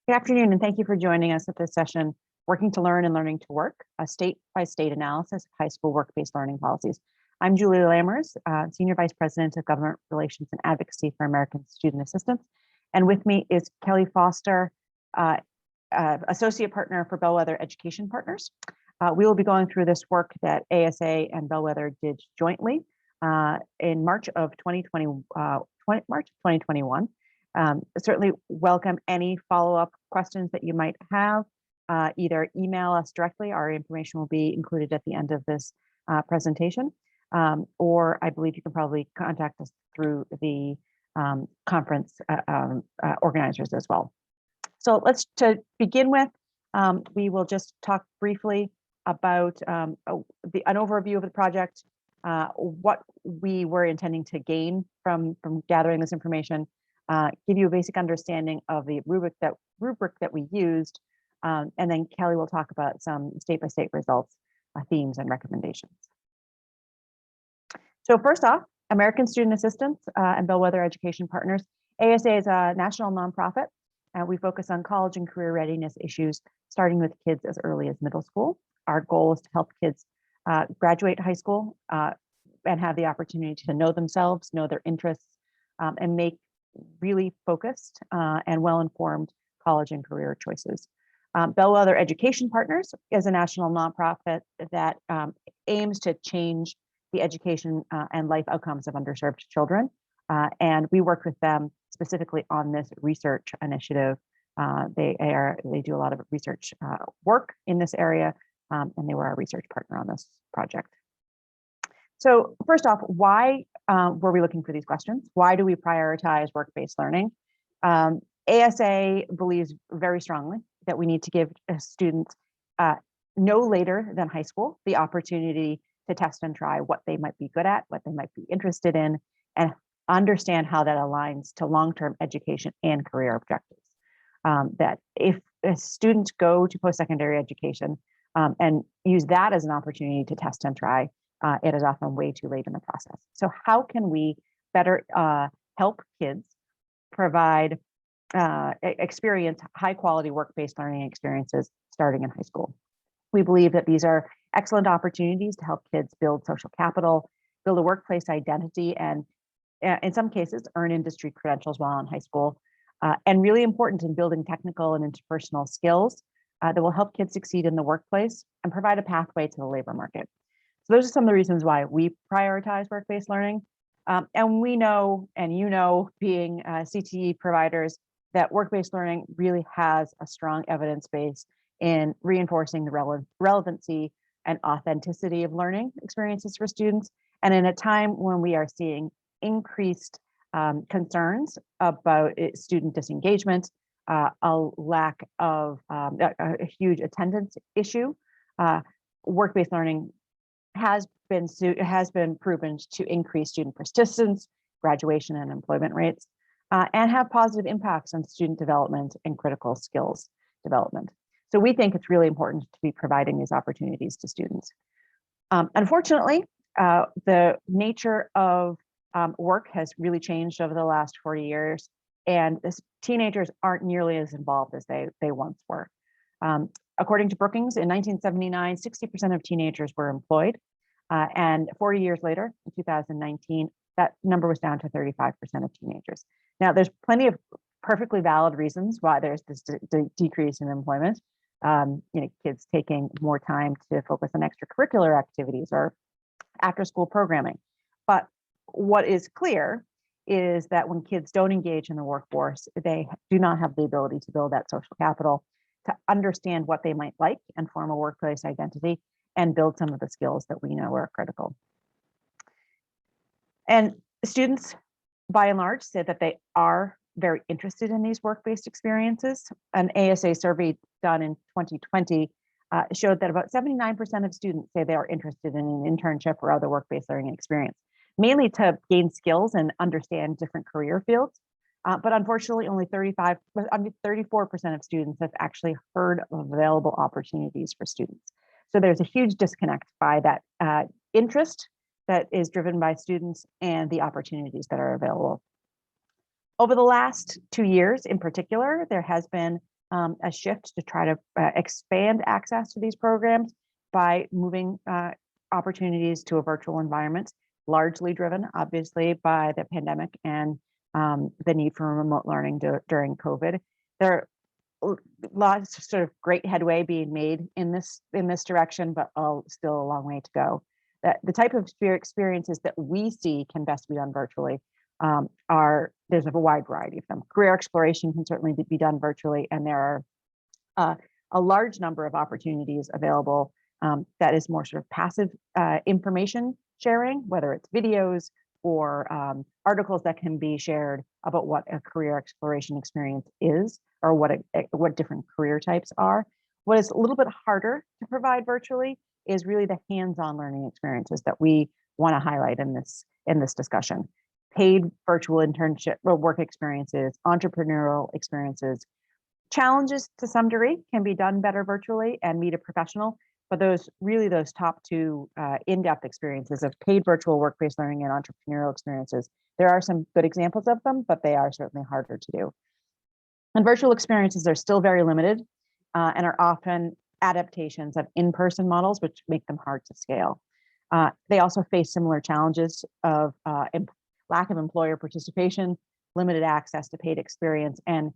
Good afternoon, and thank you for joining us at this session, Working to Learn and Learning to Work, a state-by-state analysis of high school work-based learning policies. I'm Julie Lammers, Senior Vice President of Government Relations and Advocacy for American Student Assistance. And with me is Kelly Foster, Associate Partner for Bellwether Education Partners. We will be going through this work that ASA and Bellwether did jointly in March of 2021. Certainly welcome any follow-up questions that you might have. Either email us directly, our information will be included at the end of this presentation, or I believe you can probably contact us through the conference organizers as well. So to begin with, we will just talk briefly about an overview of the project, what we were intending to gain from gathering this information, give you a basic understanding of the rubric that we used, and then Kelly will talk about some state-by-state results, themes, and recommendations. So first off, American Student Assistance and Bellwether Education Partners. ASA is a national nonprofit. We focus on college and career readiness issues, starting with kids as early as middle school. Our goal is to help kids graduate high school and have the opportunity to know themselves, know their interests, and make really focused and well-informed college and career choices. Bellwether Education Partners is a national nonprofit that aims to change the education and life outcomes of underserved children. And we worked with them specifically on this research initiative. They do a lot of research work in this area, and they were our research partner on this project. So first off, why were we looking for these questions? Why do we prioritize work-based learning? ASA believes very strongly that we need to give students no later than high school the opportunity to test and try what they might be good at, what they might be interested in, and understand how that aligns to long-term education and career objectives. That if students go to post-secondary education and use that as an opportunity to test and try, it is often way too late in the process. So how can we better help kids provide experience high quality work-based learning experiences starting in high school? We believe that these are excellent opportunities to help kids build social capital, build a workplace identity, and in some cases earn industry credentials while in high school, and really important in building technical and interpersonal skills that will help kids succeed in the workplace and provide a pathway to the labor market. So those are some of the reasons why we prioritize work-based learning. And we know, and you know, being CTE providers, that work-based learning really has a strong evidence base in reinforcing the relevancy and authenticity of learning experiences for students. And in a time when we are seeing increased concerns about student disengagement, a lack of a huge attendance issue, work-based learning has been proven to increase student persistence, graduation, and employment rates, and have positive impacts on student development and critical skills development. So we think it's really important to be providing these opportunities to students. Unfortunately, the nature of work has really changed over the last 40 years, and teenagers aren't nearly as involved as they once were. According to Brookings, in 1979, 60% of teenagers were employed, and 40 years later, in 2019, that number was down to 35% of teenagers. Now, there's plenty of perfectly valid reasons why there's this decrease in employment. Kids taking more time to focus on extracurricular activities or after-school programming. But what is clear is that when kids don't engage in the workforce, they do not have the ability to build that social capital, to understand what they might like and form a workplace identity and build some of the skills that we know are critical. And students, by and large, say that they are very interested in these work-based experiences. An ASA survey done in 2020 showed that about 79% of students say they are interested in an internship or other work-based learning experience, mainly to gain skills and understand different career fields. But unfortunately, only 34% of students have actually heard of available opportunities for students. So there's a huge disconnect by that interest that is driven by students and the opportunities that are available. Over the last 2 years in particular, there has been a shift to try to expand access to these programs by moving opportunities to a virtual environment, largely driven, obviously, by the pandemic and the need for remote learning during COVID. There are lots of sort of great headway being made in this direction, but still a long way to go. The type of experiences that we see can best be done virtually there's a wide variety of them. Career exploration can certainly be done virtually, and there are a large number of opportunities available that is more sort of passive information sharing, whether it's videos or articles that can be shared about what a career exploration experience is, or what different career types are. What is a little bit harder to provide virtually is really the hands-on learning experiences that we want to highlight in this discussion. Paid virtual internship or work experiences, entrepreneurial experiences. Challenges to some degree can be done better virtually and meet a professional, but those top two in-depth experiences of paid virtual work-based learning and entrepreneurial experiences, there are some good examples of them, but they are certainly harder to do. And virtual experiences are still very limited and are often adaptations of in-person models, which make them hard to scale. They also face similar challenges of lack of employer participation, limited access to paid experience, and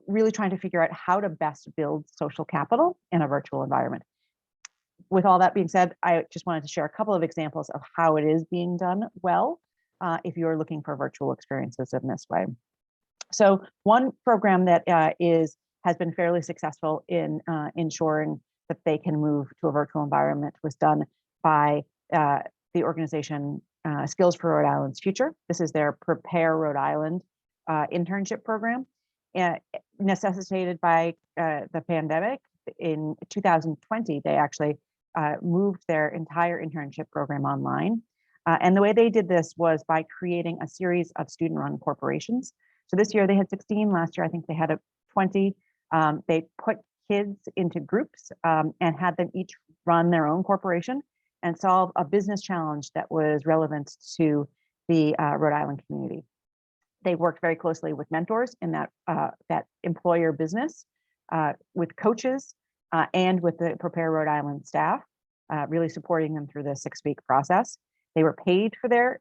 really trying to figure out how to best build social capital in a virtual environment. With all that being said, I just wanted to share a couple of examples of how it is being done well if you're looking for virtual experiences in this way. So one program that has been fairly successful in ensuring that they can move to a virtual environment was done by the organization Skills for Rhode Island's Future. This is their Prepare Rhode Island internship program, necessitated by the pandemic. In 2020, they actually moved their entire internship program online. And the way they did this was by creating a series of student-run corporations. So this year they had 16, last year I think they had 20. They put kids into groups and had them each run their own corporation and solve a business challenge that was relevant to the Rhode Island community. They worked very closely with mentors in that employer business, with coaches, and with the Prepare Rhode Island staff, really supporting them through the 6-week process. They were paid for their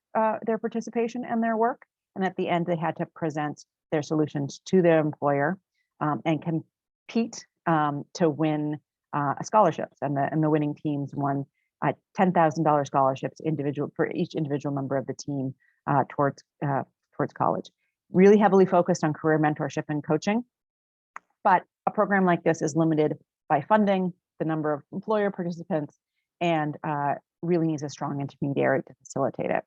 participation and their work, and at the end they had to present their solutions to their employer and compete to win scholarships. And the winning teams won $10,000 scholarships for each individual member of the team towards college. Really heavily focused on career mentorship and coaching, but a program like this is limited by funding, the number of employer participants, and really needs a strong intermediary to facilitate it.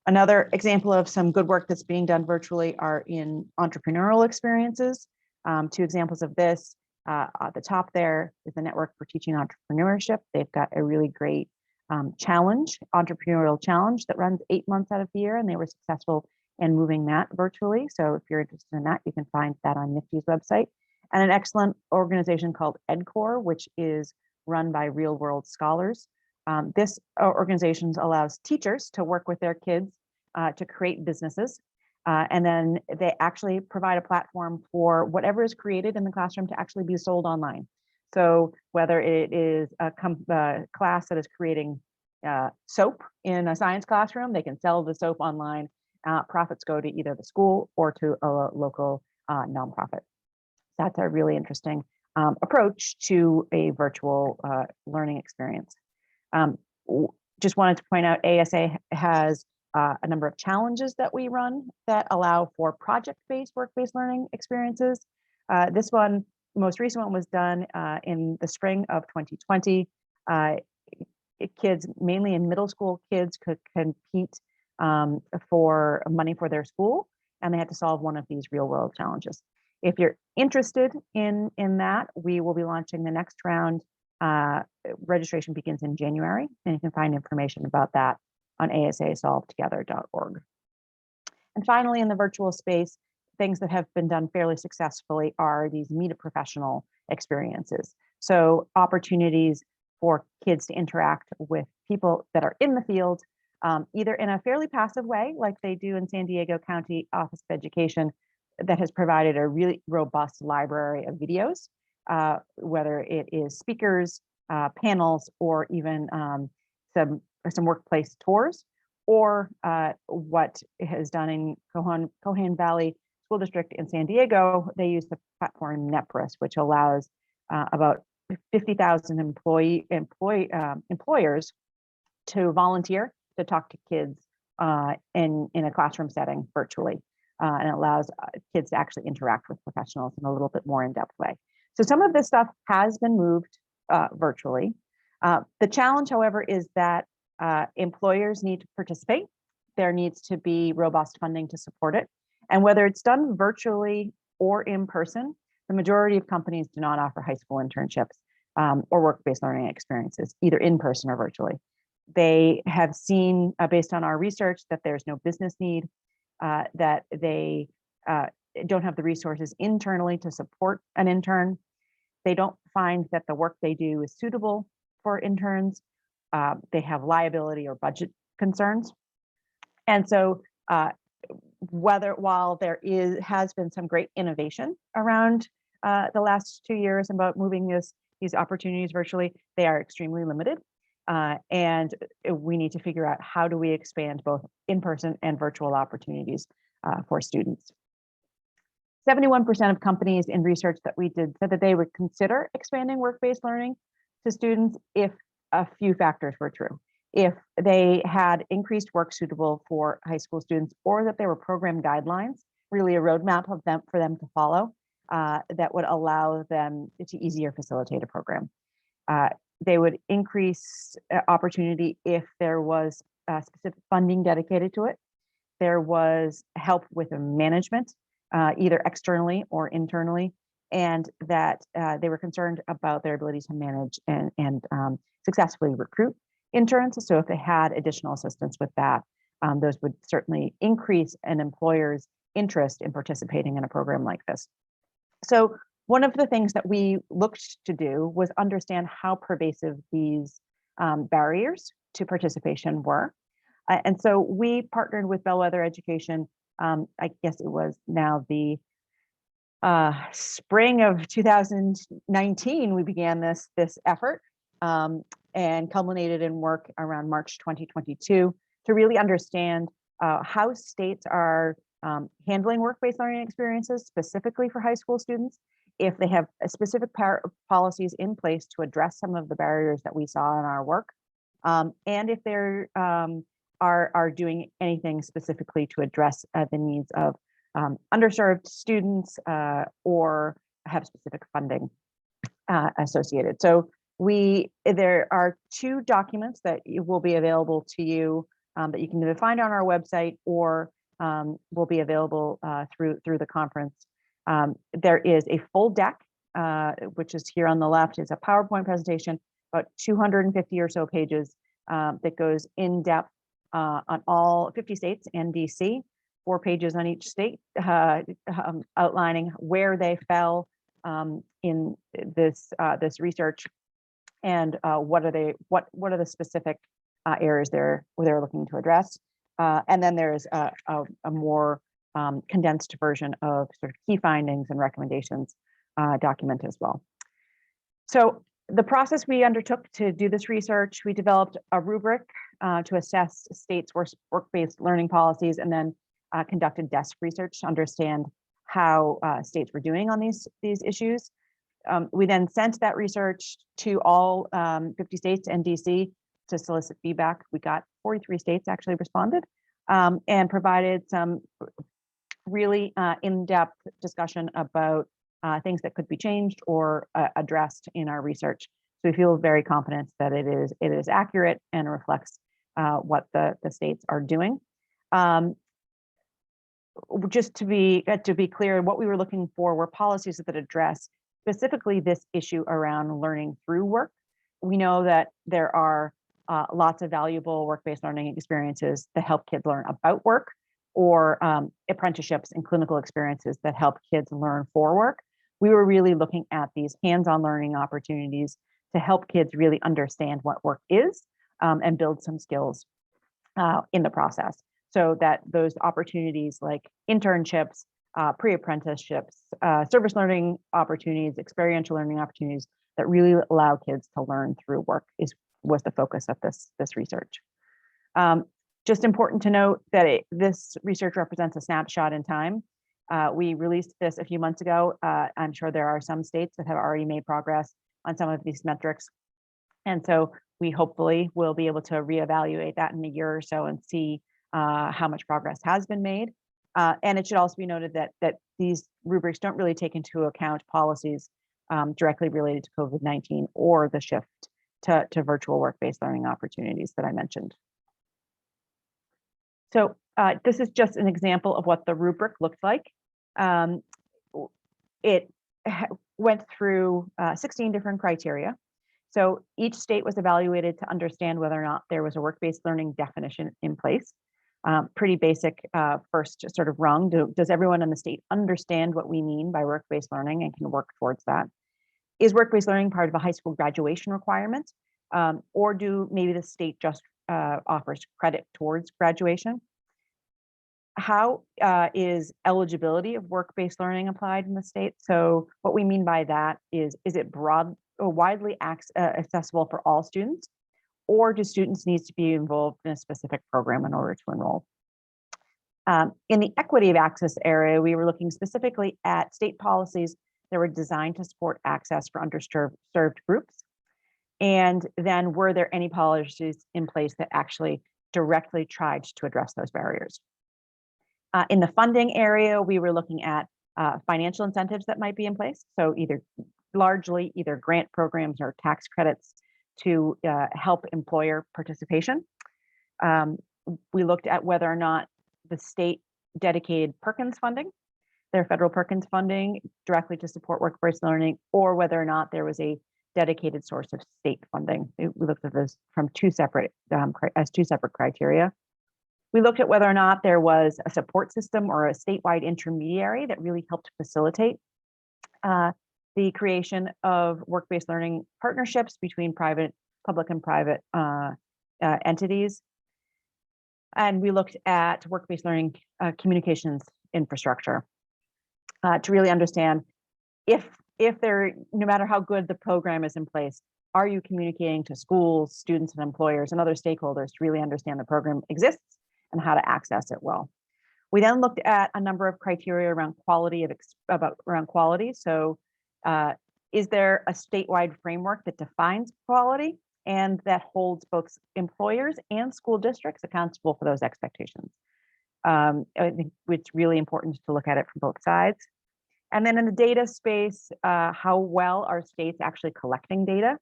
Another example of some good work that's being done virtually are in entrepreneurial experiences. 2 examples of this. At the top there is the Network for Teaching Entrepreneurship. They've got a really great entrepreneurial challenge that runs 8 months out of the year, and they were successful in moving that virtually. So if you're interested in that, you can find that on NIFTY's website. And an excellent organization called EdCore, which is run by real world scholars. This organization allows teachers to work with their kids to create businesses. And then they actually provide a platform for whatever is created in the classroom to actually be sold online. So whether it is a class that is creating soap in a science classroom, they can sell the soap online. Profits go to either the school or to a local nonprofit. That's a really interesting approach to a virtual learning experience. Just wanted to point out, ASA has a number of challenges that we run that allow for project-based, work-based learning experiences. This most recent one was done in the spring of 2020. Kids, mainly in middle school kids, could compete for money for their school, and they had to solve one of these real-world challenges. If you're interested in that, we will be launching the next round. Registration begins in January, and you can find information about that on asasolvedtogether.org. And finally, in the virtual space, things that have been done fairly successfully are these meet a professional experiences. So opportunities for kids to interact with people that are in the field, either in a fairly passive way, like they do in San Diego County Office of Education, that has provided a really robust library of videos, whether it is speakers, panels, or even some workplace tours, or what it has done in Cohan Valley School District in San Diego. They use the platform Nepris, which allows about 50,000 employers to volunteer to talk to kids in a classroom setting virtually. And it allows kids to actually interact with professionals in a little bit more in-depth way. So some of this stuff has been moved virtually. The challenge, however, is that employers need to participate. There needs to be robust funding to support it. And whether it's done virtually or in person, the majority of companies do not offer high school internships or work-based learning experiences, either in person or virtually. They have seen, based on our research, that there's no business need, that they don't have the resources internally to support an intern. They don't find that the work they do is suitable for interns. They have liability or budget concerns. And so while there has been some great innovation around the last 2 years about moving these opportunities virtually, they are extremely limited. And we need to figure out how do we expand both in-person and virtual opportunities for students. 71% of companies in research that we did said that they would consider expanding work-based learning to students if a few factors were true. If they had increased work suitable for high school students, or that there were program guidelines, really a roadmap for them to follow, that would allow them to easier facilitate a program. They would increase opportunity if there was specific funding dedicated to it. There was help with management, either externally or internally, and that they were concerned about their ability to manage and successfully recruit interns. So if they had additional assistance with that, those would certainly increase an employer's interest in participating in a program like this. So one of the things that we looked to do was understand how pervasive these barriers to participation were. And so we partnered with Bellwether Education. I guess it was now the spring of 2019, we began this effort and culminated in work around March 2022 to really understand how states are handling work-based learning experiences specifically for high school students, if they have specific policies in place to address some of the barriers that we saw in our work, and if they're are doing anything specifically to address the needs of underserved students or have specific funding associated. So there are 2 documents that will be available to you that you can either find on our website or will be available through the conference. There is a full deck, which is here on the left, is a PowerPoint presentation, about 250 or so pages that goes in depth on all 50 states and DC, 4 pages on each state, outlining where they fell in this research and what are the specific areas they're looking to address. And then there's a more condensed version of sort of key findings and recommendations document as well. So the process we undertook to do this research, we developed a rubric to assess states' work-based learning policies, and then conducted desk research to understand how states were doing on these issues. We then sent that research to all 50 states and DC to solicit feedback. We got 43 states actually responded and provided some really in-depth discussion about things that could be changed or addressed in our research. So we feel very confident that it is accurate and reflects what the states are doing. Just to be clear, what we were looking for were policies that address specifically this issue around learning through work. We know that there are lots of valuable work-based learning experiences that help kids learn about work, or apprenticeships and clinical experiences that help kids learn for work. We were really looking at these hands-on learning opportunities to help kids really understand what work is and build some skills in the process, so that those opportunities like internships pre-apprenticeships, service learning opportunities, experiential learning opportunities that really allow kids to learn through work was the focus of this research. Just important to note that this research represents a snapshot in time. We released this a few months ago. I'm sure there are some states that have already made progress on some of these metrics. And so we hopefully will be able to reevaluate that in a year or so and see how much progress has been made. And it should also be noted that these rubrics don't really take into account policies directly related to COVID-19 or the shift to virtual work-based learning opportunities that I mentioned. So this is just an example of what the rubric looked like. It went through 16 different criteria. So each state was evaluated to understand whether or not there was a work-based learning definition in place. Pretty basic first sort of rung. Does everyone in the state understand what we mean by work-based learning and can work towards that? Is work-based learning part of a high school graduation requirement? Or do maybe the state just offers credit towards graduation? How is eligibility of work-based learning applied in the state? So what we mean by that is it broad or widely accessible for all students? Or do students need to be involved in a specific program in order to enroll? In the equity of access area, we were looking specifically at state policies that were designed to support access for underserved groups. And then were there any policies in place that actually directly tried to address those barriers? In the funding area, we were looking at financial incentives that might be in place. So largely either grant programs or tax credits to help employer participation. We looked at whether or not the state dedicated Perkins funding, their federal Perkins funding directly to support work-based learning, or whether or not there was a dedicated source of state funding. We looked at this from two separate criteria. We looked at whether or not there was a support system or a statewide intermediary that really helped facilitate the creation of work-based learning partnerships between public and private entities. And we looked at work-based learning communications infrastructure to really understand if no matter how good the program is in place, are you communicating to schools, students, and employers and other stakeholders to really understand the program exists and how to access it well. We then looked at a number of criteria around quality So is there a statewide framework that defines quality and that holds both employers and school districts accountable for those expectations? I think it's really important to look at it from both sides. And then in the data space, how well are states actually collecting data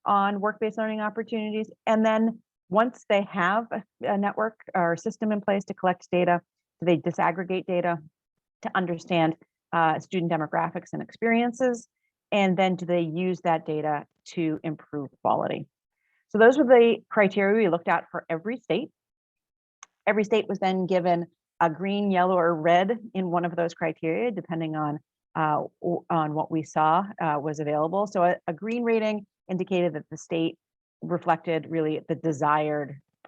on work-based learning opportunities? And then once they have a network or a system in place to collect data, do they disaggregate data to understand student demographics and experiences? And then do they use that data to improve quality? So those were the criteria we looked at for every state. Every state was then given a green, yellow, or red in one of those criteria, depending on what we saw was available. So a green rating indicated that the state reflected really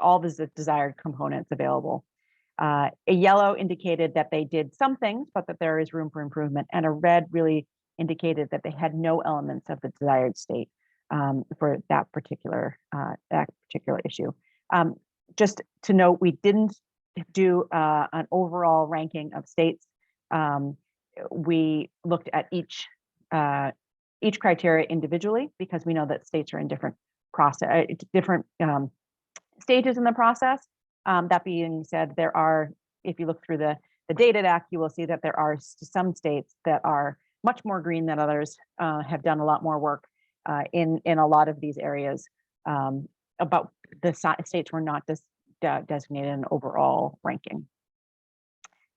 all the desired components available. A yellow indicated that they did some things, but that there is room for improvement. And a red really indicated that they had no elements of the desired state for that particular issue. Just to note, we didn't do an overall ranking of states. We looked at each criteria individually because we know that states are in different stages in the process. That being said, if you look through the data deck, you will see that there are some states that are much more green than others, have done a lot more work in a lot of these areas. About the states were not designated an overall ranking.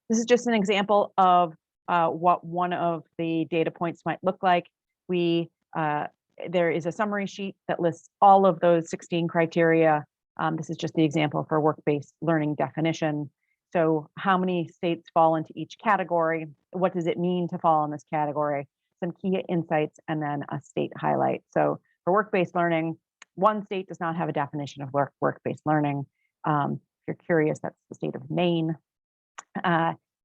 This is just an example of what one of the data points might look like. There is a summary sheet that lists all of those 16 criteria. This is just the example for work-based learning definition. So how many states fall into each category? What does it mean to fall in this category? Some key insights, and then a state highlight. So for work-based learning, one state does not have a definition of work-based learning. If you're curious, that's the state of Maine.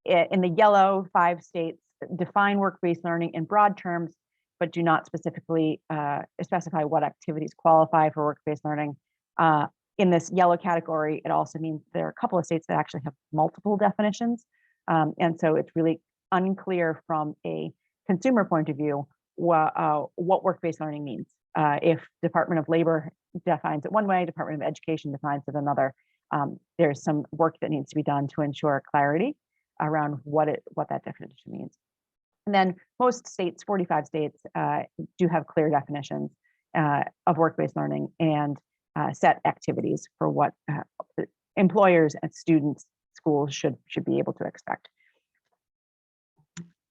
In the yellow, 5 states define work-based learning in broad terms, but do not specifically specify what activities qualify for work-based learning. In this yellow category, it also means there are a couple of states that actually have multiple definitions. And so it's really unclear from a consumer point of view what work-based learning means. If Department of Labor defines it one way, Department of Education defines it another. There's some work that needs to be done to ensure clarity around what that definition means. And then most states, 45 states, do have clear definitions of work-based learning and set activities for what employers and students, schools should be able to expect.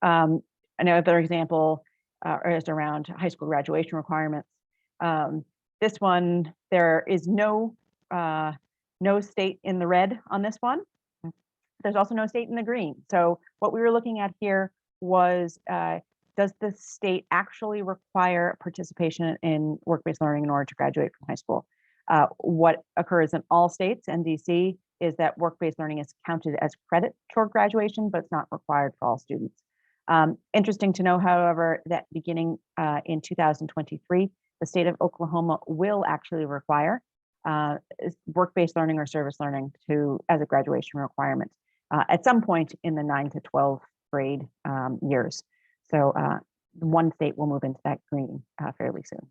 Another example is around high school graduation requirements. This one, there is no state in the red on this one. There's also no state in the green. So what we were looking at here was, does the state actually require participation in work-based learning in order to graduate from high school? What occurs in all states and DC is that work-based learning is counted as credit toward graduation, but it's not required for all students. Interesting to know, however, that beginning in 2023, the state of Oklahoma will actually require work-based learning or service learning as a graduation requirement at some point in the 9 to 12 grade years. So one state will move into that green fairly soon.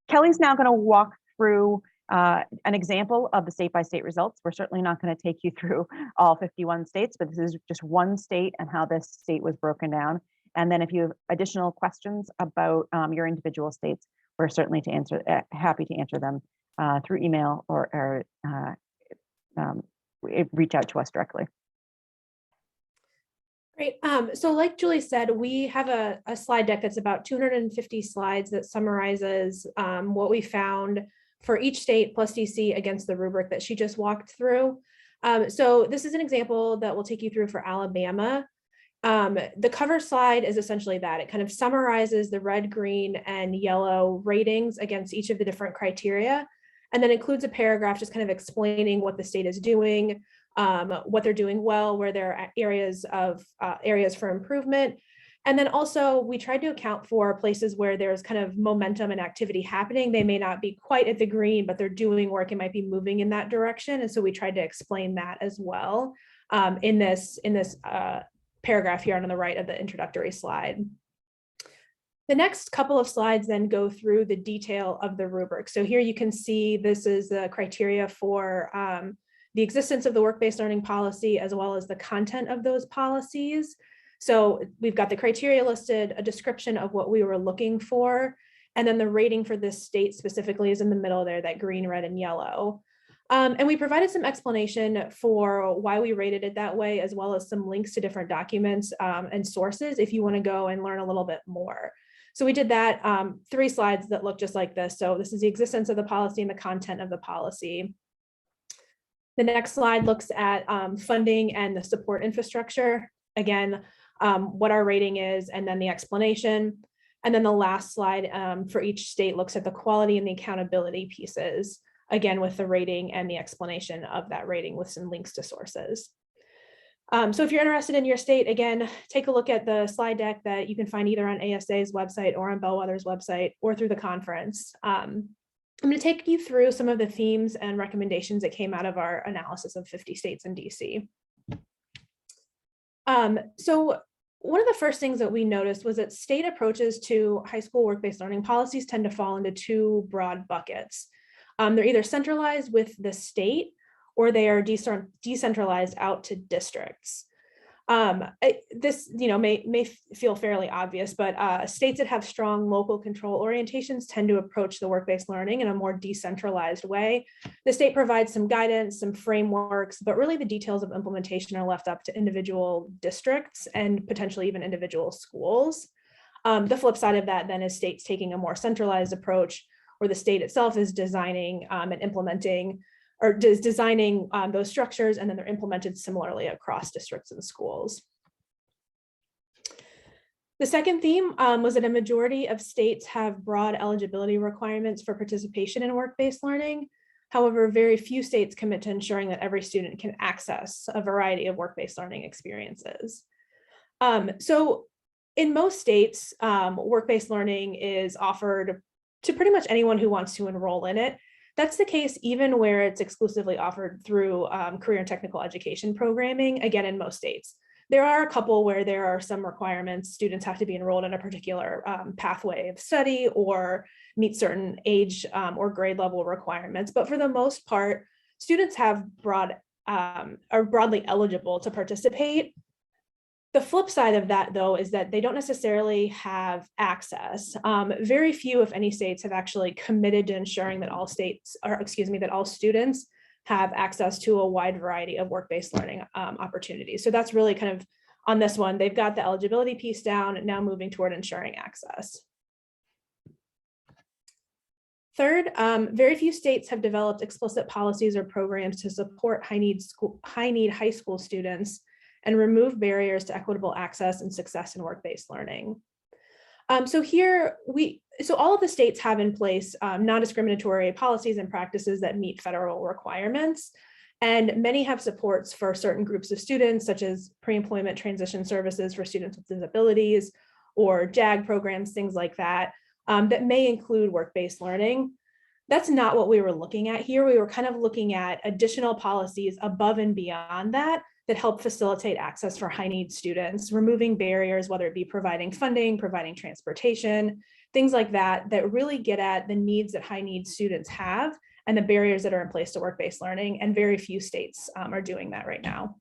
Kelly's now going to walk through an example of the state-by-state results. We're certainly not going to take you through all 51 states, but this is just one state and how this state was broken down. And then if you have additional questions about your individual states, we're certainly happy to answer them through email or reach out to us directly. Great. So like Julie said, we have a slide deck that's about 250 slides that summarizes what we found for each state plus DC against the rubric that she just walked through. So this is an example that we'll take you through for Alabama. The cover slide is essentially that. It kind of summarizes the red, green, and yellow ratings against each of the different criteria, and then includes a paragraph just kind of explaining what the state is doing, what they're doing well, where there are areas for improvement. And then also we tried to account for places where there's kind of momentum and activity happening. They may not be quite at the green, but they're doing work and might be moving in that direction. And so we tried to explain that as well in this paragraph here on the right of the introductory slide. The next couple of slides then go through the detail of the rubric. So here you can see this is the criteria for the existence of the work-based learning policy, as well as the content of those policies. So we've got the criteria listed, a description of what we were looking for, and then the rating for this state specifically is in the middle there, that green, red, and yellow. And we provided some explanation for why we rated it that way, as well as some links to different documents and sources if you want to go and learn a little bit more. So we did that, 3 slides that look just like this. So this is the existence of the policy and the content of the policy. The next slide looks at funding and the support infrastructure. Again, what our rating is, and then the explanation. And then the last slide for each state looks at the quality and the accountability pieces, again, with the rating and the explanation of that rating with some links to sources. So if you're interested in your state, again, take a look at the slide deck that you can find either on ASA's website or on Bellwether's website or through the conference. I'm going to take you through some of the themes and recommendations that came out of our analysis of 50 states in DC. So one of the first things that we noticed was that state approaches to high school work-based learning policies tend to fall into 2 broad buckets. They're either centralized with the state or they are decentralized out to districts. This may feel fairly obvious, but states that have strong local control orientations tend to approach the work-based learning in a more decentralized way. The state provides some guidance, some frameworks, but really the details of implementation are left up to individual districts and potentially even individual schools. The flip side of that then is states taking a more centralized approach, where the state itself is designing and implementing or designing those structures, and then they're implemented similarly across districts and schools. The second theme was that a majority of states have broad eligibility requirements for participation in work-based learning. However, very few states commit to ensuring that every student can access a variety of work-based learning experiences. So in most states, work-based learning is offered to pretty much anyone who wants to enroll in it. That's the case even where it's exclusively offered through career and technical education programming, again, in most states. There are a couple where there are some requirements. Students have to be enrolled in a particular pathway of study or meet certain age or grade level requirements. But for the most part, students are broadly eligible to participate. The flip side of that, though, is that they don't necessarily have access. Very few, if any, states have actually committed to ensuring that all students have access to a wide variety of work-based learning opportunities. So that's really kind of on this one. They've got the eligibility piece down, and now moving toward ensuring access. Third, very few states have developed explicit policies or programs to support high-need high school students and remove barriers to equitable access and success in work-based learning. So all of the states have in place non-discriminatory policies and practices that meet federal requirements. And many have supports for certain groups of students, such as pre-employment transition services for students with disabilities or JAG programs, things like that, that may include work-based learning. That's not what we were looking at here. We were kind of looking at additional policies above and beyond that help facilitate access for high-need students, removing barriers, whether it be providing funding, providing transportation, things like that, that really get at the needs that high-need students have and the barriers that are in place to work-based learning, and very few states are doing that right now.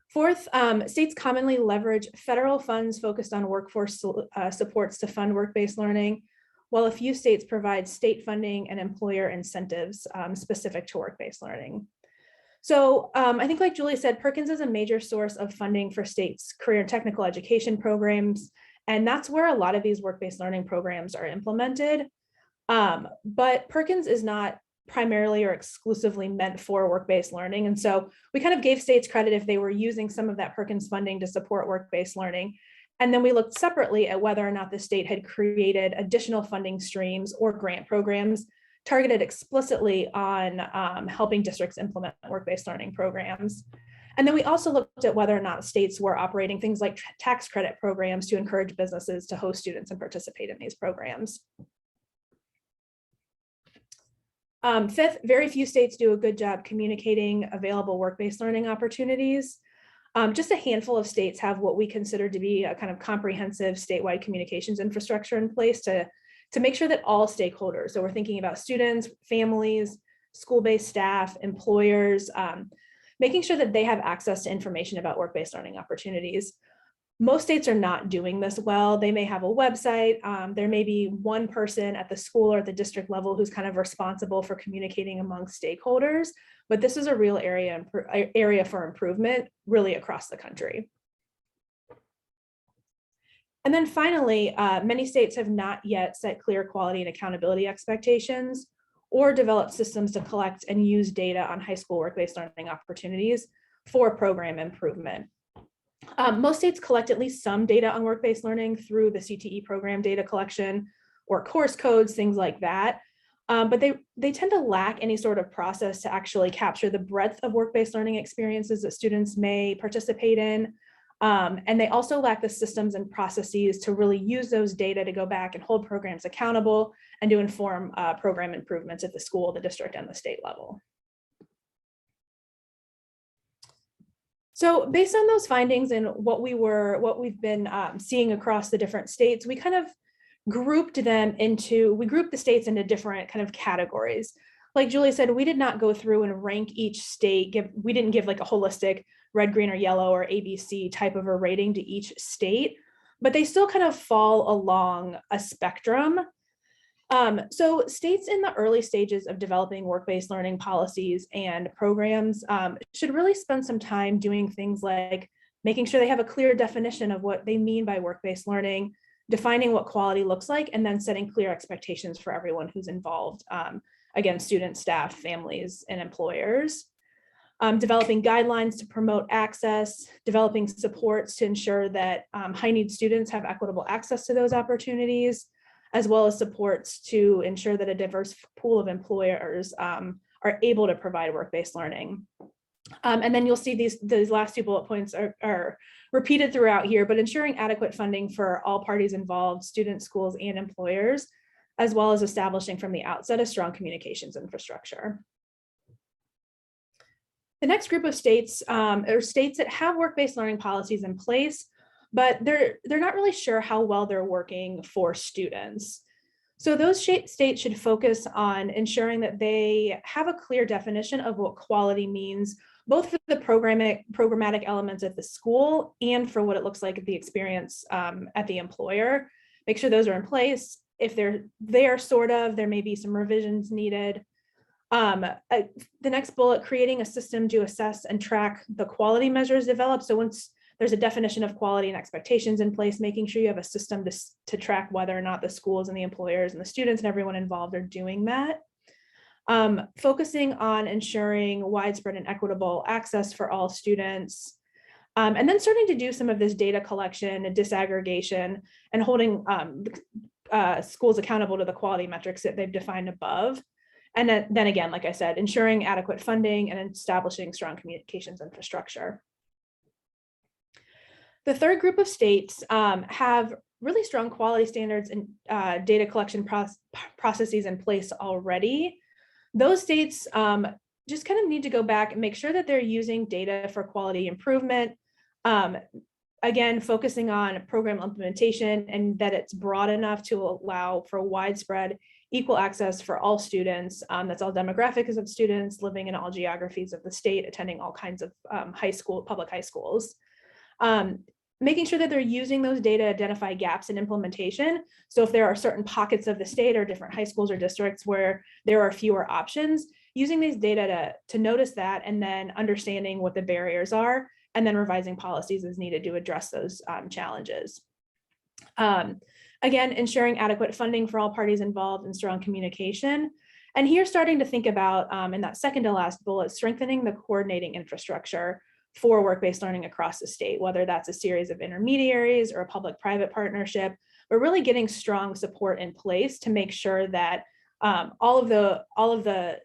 Fourth, states commonly leverage federal funds focused on workforce supports to fund work-based learning, while a few states provide state funding and employer incentives specific to work-based learning. So I think, like Julie said, Perkins is a major source of funding for states' career and technical education programs, and that's where a lot of these work-based learning programs are implemented. But Perkins is not primarily or exclusively meant for work-based learning. And so we kind of gave states credit if they were using some of that Perkins funding to support work-based learning. And then we looked separately at whether or not the state had created additional funding streams or grant programs targeted explicitly on helping districts implement work-based learning programs. And then we also looked at whether or not states were operating things like tax credit programs to encourage businesses to host students and participate in these programs. Fifth, very few states do a good job communicating available work-based learning opportunities. Just a handful of states have what we consider to be a kind of comprehensive statewide communications infrastructure in place to make sure that all stakeholders, so we're thinking about students, families, school-based staff, employers, making sure that they have access to information about work-based learning opportunities. Most states are not doing this well. They may have a website. There may be one person at the school or at the district level who's kind of responsible for communicating among stakeholders, but this is a real area for improvement really across the country. And then finally, many states have not yet set clear quality and accountability expectations or developed systems to collect and use data on high school work-based learning opportunities for program improvement. Most states collect at least some data on work-based learning through the CTE program data collection or course codes, things like that. But they tend to lack any sort of process to actually capture the breadth of work-based learning experiences that students may participate in. And they also lack the systems and processes to really use those data to go back and hold programs accountable and to inform program improvements at the school, the district, and the state level. So based on those findings and what we've been seeing across the different states, we kind of grouped the states into different kind of categories. Like Julie said, we did not go through and rank each state. We didn't give like a holistic red, green, or yellow or ABC type of a rating to each state, but they still kind of fall along a spectrum. So states in the early stages of developing work-based learning policies and programs should really spend some time doing things like making sure they have a clear definition of what they mean by work-based learning, defining what quality looks like, and then setting clear expectations for everyone who's involved. Again, students, staff, families, and employers. Developing guidelines to promote access, developing supports to ensure that high-need students have equitable access to those opportunities, as well as supports to ensure that a diverse pool of employers are able to provide work-based learning. And then you'll see these last two bullet points are repeated throughout here, but ensuring adequate funding for all parties involved, students, schools, and employers, as well as establishing from the outset a strong communications infrastructure. The next group of states are states that have work-based learning policies in place, but they're not really sure how well they're working for students. So those states should focus on ensuring that they have a clear definition of what quality means, both for the programmatic elements at the school and for what it looks like at the experience at the employer. Make sure those are in place. If they're there, there may be some revisions needed. The next bullet, creating a system to assess and track the quality measures developed. So once there's a definition of quality and expectations in place, making sure you have a system to track whether or not the schools and the employers and the students and everyone involved are doing that. Focusing on ensuring widespread and equitable access for all students. And then starting to do some of this data collection and disaggregation and holding schools accountable to the quality metrics that they've defined above. And then again, like I said, ensuring adequate funding and establishing strong communications infrastructure. The third group of states have really strong quality standards and data collection processes in place already. Those states just kind of need to go back and make sure that they're using data for quality improvement. Again, focusing on program implementation and that it's broad enough to allow for widespread equal access for all students. That's all demographics of students living in all geographies of the state, attending all kinds of public high schools. Making sure that they're using those data to identify gaps in implementation. So if there are certain pockets of the state or different high schools or districts where there are fewer options, using these data to notice that and then understanding what the barriers are and then revising policies as needed to address those challenges. Again, ensuring adequate funding for all parties involved and strong communication. And here starting to think about, in that second to last bullet, strengthening the coordinating infrastructure for work-based learning across the state, whether that's a series of intermediaries or a public-private partnership, but really getting strong support in place to make sure that all of the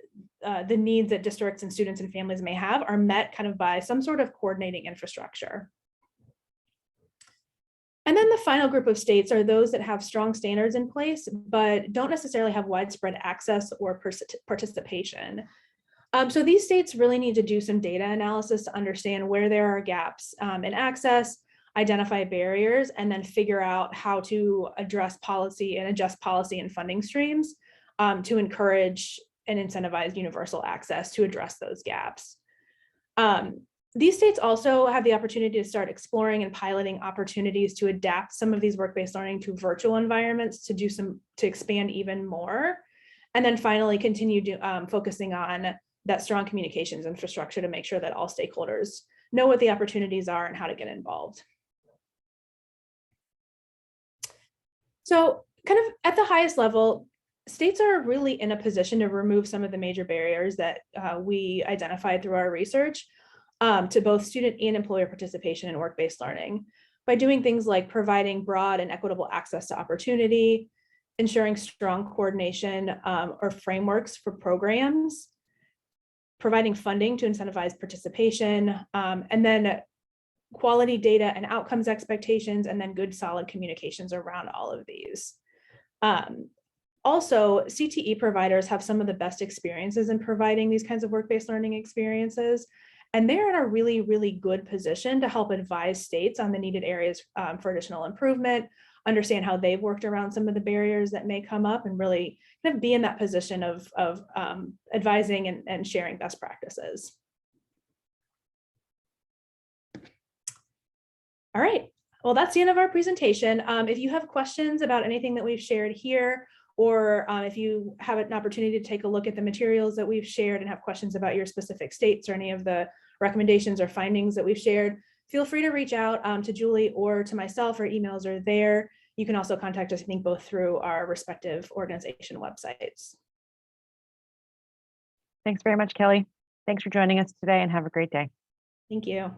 needs that districts and students and families may have are met kind of by some sort of coordinating infrastructure. And then the final group of states are those that have strong standards in place, but don't necessarily have widespread access or participation. So these states really need to do some data analysis to understand where there are gaps in access, identify barriers, and then figure out how to address policy and adjust policy and funding streams to encourage and incentivize universal access to address those gaps. These states also have the opportunity to start exploring and piloting opportunities to adapt some of these work-based learning to virtual environments to expand even more. And then finally continue focusing on that strong communications infrastructure to make sure that all stakeholders know what the opportunities are and how to get involved. So kind of at the highest level, states are really in a position to remove some of the major barriers that we identified through our research to both student and employer participation in work-based learning by doing things like providing broad and equitable access to opportunity, ensuring strong coordination or frameworks for programs, providing funding to incentivize participation, and then quality data and outcomes expectations, and then good solid communications around all of these. Also, CTE providers have some of the best experiences in providing these kinds of work-based learning experiences, and they're in a really, really good position to help advise states on the needed areas for additional improvement, understand how they've worked around some of the barriers that may come up, and really kind of be in that position of advising and sharing best practices. All right, well, that's the end of our presentation. If you have questions about anything that we've shared here, or if you have an opportunity to take a look at the materials that we've shared and have questions about your specific states or any of the recommendations or findings that we've shared, feel free to reach out to Julie or to myself. Our emails are there. You can also contact us, I think, both through our respective organization websites. Thanks very much, Kelly. Thanks for joining us today and have a great day. Thank you.